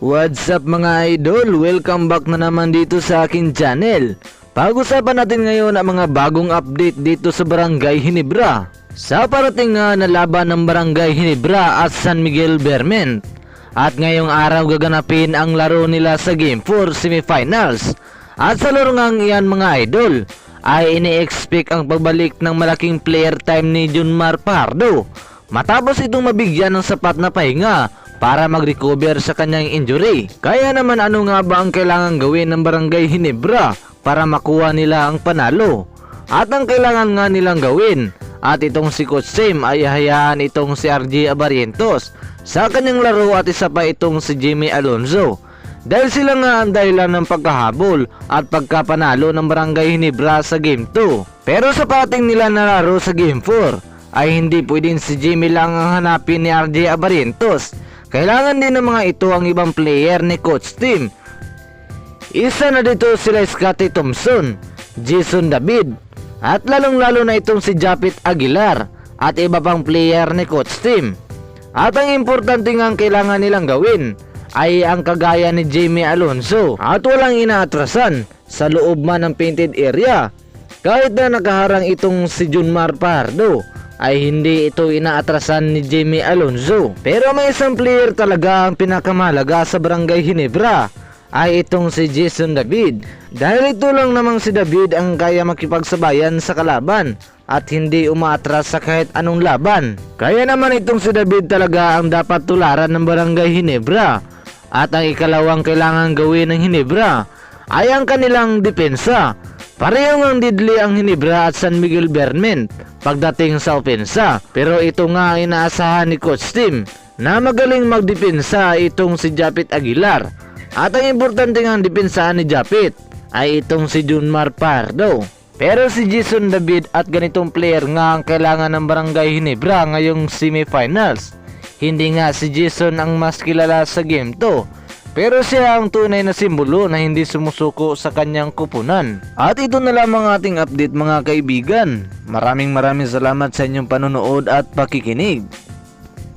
What's up mga idol? Welcome back na naman dito sa akin channel. Pag-usapan natin ngayon ang mga bagong update dito sa Barangay Ginebra. Sa parating nga na laban ng Barangay Ginebra at San Miguel Bearmen. At ngayong araw gaganapin ang laro nila sa Game 4 Semifinals. At sa laro ngang iyan mga idol, ay ini-expect ang pagbalik ng malaking player time ni Junmar Pardo. Matapos itong mabigyan ng sapat na pahinga para mag-recover sa kanyang injury. Kaya naman ano nga ba ang kailangan gawin ng Barangay Ginebra para makuha nila ang panalo? At ang kailangan nga nilang gawin at itong si Coach Tim ay hayaan itong si RJ Abarientos sa kanyang laro at isa pa itong si Jimmy Alonzo. Dahil sila nga ang dahilan ng pagkahabol at pagkapanalo ng Barangay Ginebra sa Game 2. Pero sa pating nila na laro sa Game 4 ay hindi pwedeng si Jimmy lang ang hanapin ni RJ Abarientos. Kailangan din ng mga ito ang ibang player ni Coach Tim. Isa na dito sila Scotty Thompson, Jason David, at lalong-lalo na itong si Japit Aguilar at iba pang player ni Coach Tim. At ang importante nga kailangan nilang gawin ay ang kagaya ni Jamie Alonzo at walang inaatrasan sa loob man ng painted area. Kahit na nakaharang itong si Junmar Pardo ay hindi ito inaatrasan ni Jamie Alonzo. Pero may isang player talaga ang pinakamahalaga sa Barangay Ginebra ay itong si Jason David. Dahil ito lang namang si David ang kaya makipagsabayan sa kalaban at hindi umaatras sa kahit anong laban. Kaya naman itong si David talaga ang dapat tularan ng Barangay Ginebra. At ang ikalawang kailangan gawin ng Ginebra ay ang kanilang depensa. Pareho ngang deadly ang Ginebra at San Miguel Bearmen pagdating sa opensa. Pero ito nga ay inaasahan ni Coach Tim na magaling magdepensa itong si Japit Aguilar. At ang importante nga ang depensahan ni Japit ay itong si Junmar Pardo. Pero si Jason David at ganitong player nga ang kailangan ng Barangay Ginebra ngayong semifinals. Hindi nga si Jason ang mas kilala sa Game 2. Pero siya ang tunay na simbolo na hindi sumusuko sa kanyang kupunan. At ito na lamang ating update mga kaibigan. Maraming salamat sa inyong panonood at pakikinig.